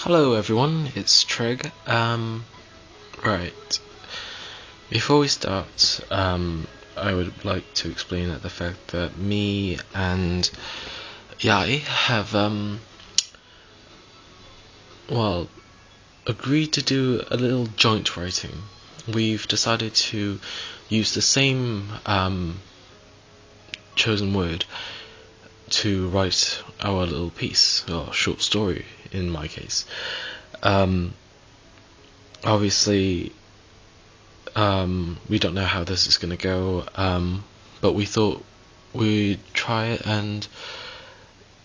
Hello everyone, it's Treg. Right. Before we start, I would like to explain that the fact that me and Yai have, agreed to do a little joint writing. We've decided to use the same, chosen word to write our little piece, or short story in my case. Obviously, we don't know how this is going to go, but we thought we'd try it and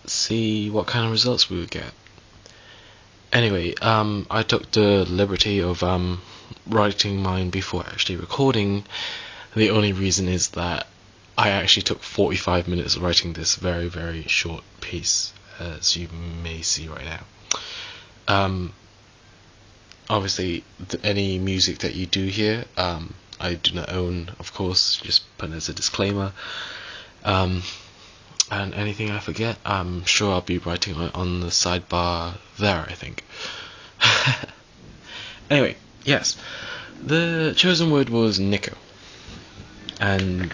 see what kind of results we would get. Anyway, I took the liberty of writing mine before actually recording. The only reason is that I actually took 45 minutes writing this very, very short piece, as you may see right now. Obviously, any music that you do hear, I do not own, of course, just put it as a disclaimer. And anything I forget, I'm sure I'll be writing on the sidebar there, I think. Anyway, yes. The chosen word was Neko. And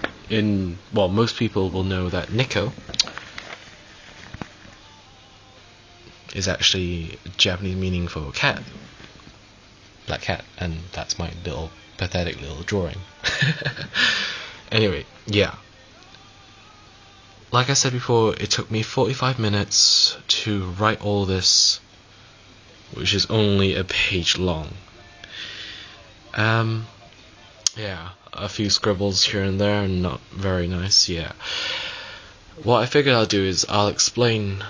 most people will know that Neko is actually Japanese meaning for cat. Black cat, and that's my little pathetic little drawing. Anyway, yeah. Like I said before, it took me 45 minutes to write all this, which is only a page long. Yeah, a few scribbles here and there, not very nice, yeah. What I figured I'll do is I'll explain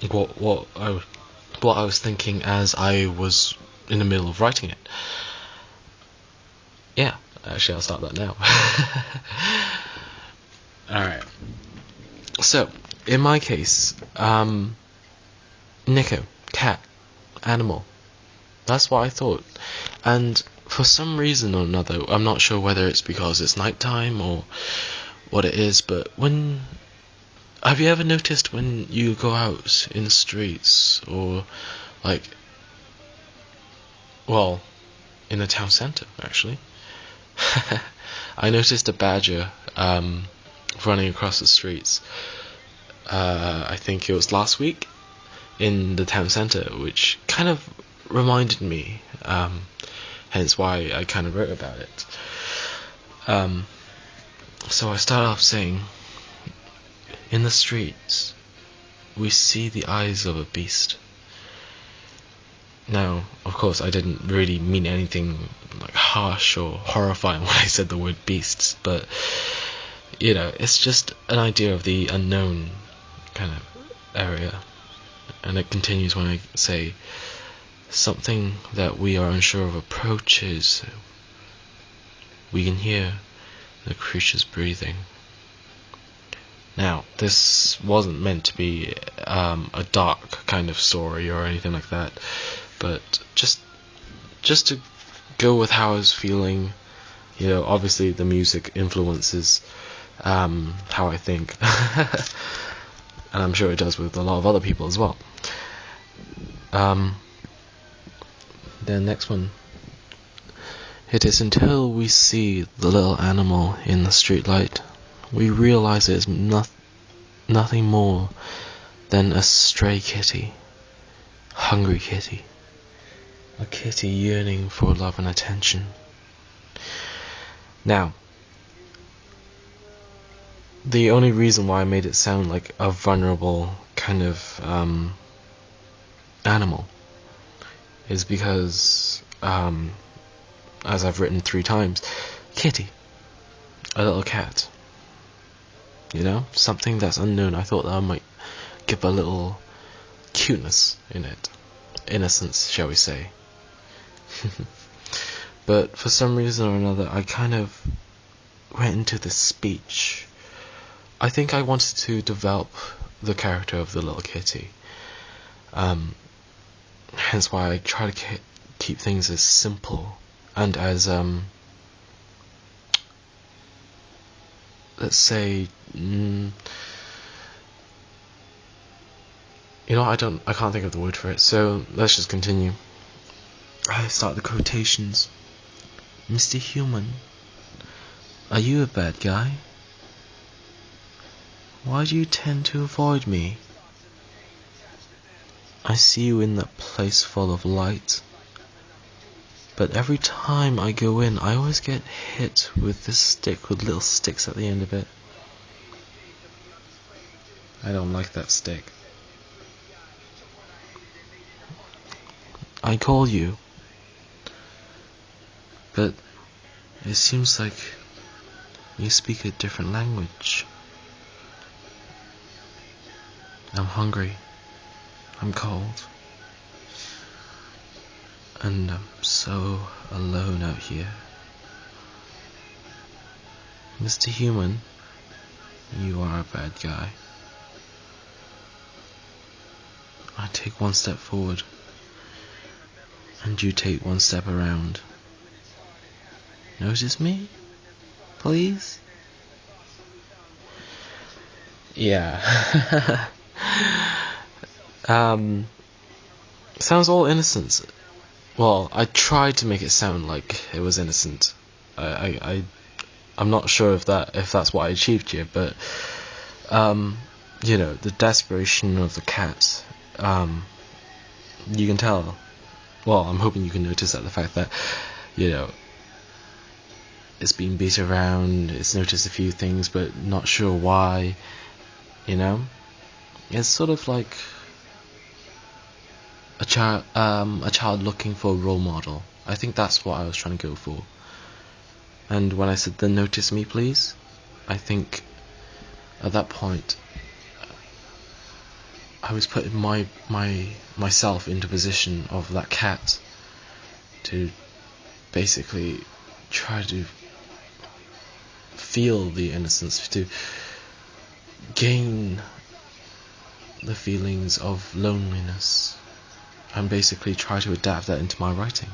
what I was thinking as I was in the middle of writing it. Yeah, actually I'll start that now. Alright. So, in my case, Neko, cat, animal. That's what I thought. And for some reason or another, I'm not sure whether it's because it's nighttime or what it is, but have you ever noticed when you go out in the streets, or in the town centre, actually? I noticed a badger running across the streets. I think it was last week in the town centre, which kind of reminded me, hence why I kind of wrote about it. So I start off saying, in the streets, we see the eyes of a beast. Now, of course, I didn't really mean anything like harsh or horrifying when I said the word beasts, but it's just an idea of the unknown kind of area. And it continues when I say something that we are unsure of approaches. We can hear the creatures breathing. Now, this wasn't meant to be a dark kind of story or anything like that, but just to go with how I was feeling. Obviously the music influences how I think, and I'm sure it does with a lot of other people as well. The next one. It is until we see the little animal in the streetlight, we realize it is nothing more than a stray kitty, hungry kitty, a kitty yearning for love and attention. Now, the only reason why I made it sound like a vulnerable kind of animal is because, as I've written 3 times, kitty, a little cat. Something that's unknown. I thought that I might give a little cuteness in it. Innocence, shall we say. But for some reason or another, I kind of went into this speech. I think I wanted to develop the character of the little kitty. Hence why I try to keep things as simple and as, let's say, You know, I can't think of the word for it, so let's just continue. I start the quotations. Mr. Human, are you a bad guy? Why do you tend to avoid me? I see you in that place full of light, but every time I go in, I always get hit with this stick with little sticks at the end of it. I don't like that stick. I call you, but it seems like you speak a different language. I'm hungry. I'm cold. And I'm so alone out here. Mr. Human, you are a bad guy. I take one step forward, and you take one step around. Notice me? Please? Yeah. Sounds all innocent. Well, I tried to make it sound like it was innocent. I'm not sure if that's what I achieved here, but you know, the desperation of the cat. You can tell. Well, I'm hoping you can notice that the fact that, you know, it's been beat around. It's noticed a few things, but not sure why. You know, it's sort of like a child looking for a role model. I think that's what I was trying to go for. And when I said, "Then notice me, please," I think at that point I was putting myself into position of that cat to basically try to feel the innocence, to gain the feelings of loneliness, and basically try to adapt that into my writing.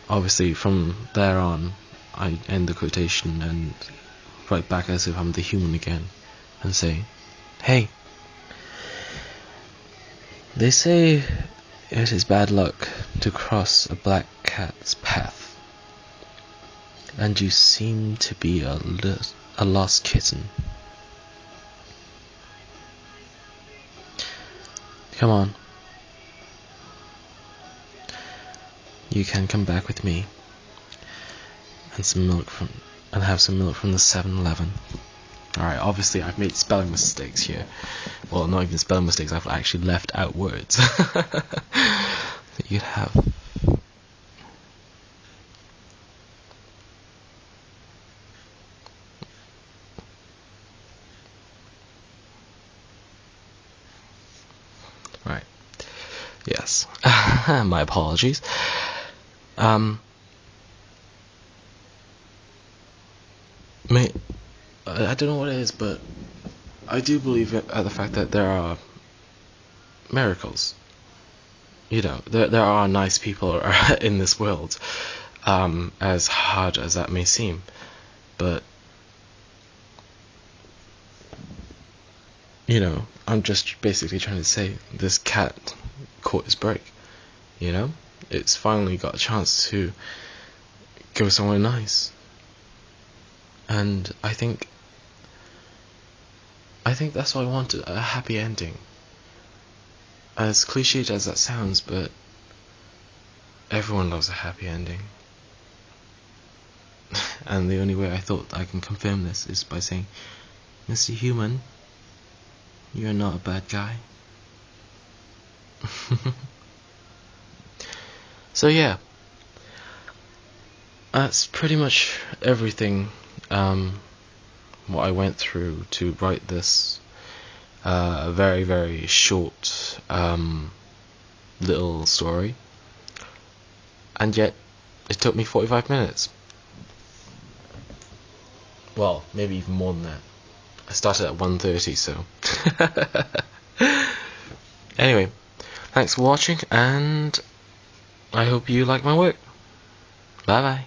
Obviously, from there on, I end the quotation and write back as if I'm the human again, and say, "Hey, they say it is bad luck to cross a black cat's path, and you seem to be a lost kitten. Come on, you can come back with me and have some milk from the 7-Eleven. Alright, obviously I've made spelling mistakes here. Well, not even spelling mistakes, I've actually left out words. That you'd have. Right. Yes. My apologies. I don't know what it is, but I do believe at the fact that there are miracles. You know, there are nice people in this world, as hard as that may seem. But, you know, I'm just basically trying to say this cat caught his break. You know, it's finally got a chance to go somewhere nice. And I think that's what I wanted, a happy ending. As cliched as that sounds, but everyone loves a happy ending. And the only way I thought I can confirm this is by saying, "Mr. Human, you're not a bad guy." So yeah, that's pretty much everything what I went through to write this very, very short little story, and yet it took me 45 minutes. Well, maybe even more than that. I started at 1:30, so anyway, thanks for watching, and I hope you like my work. Bye bye.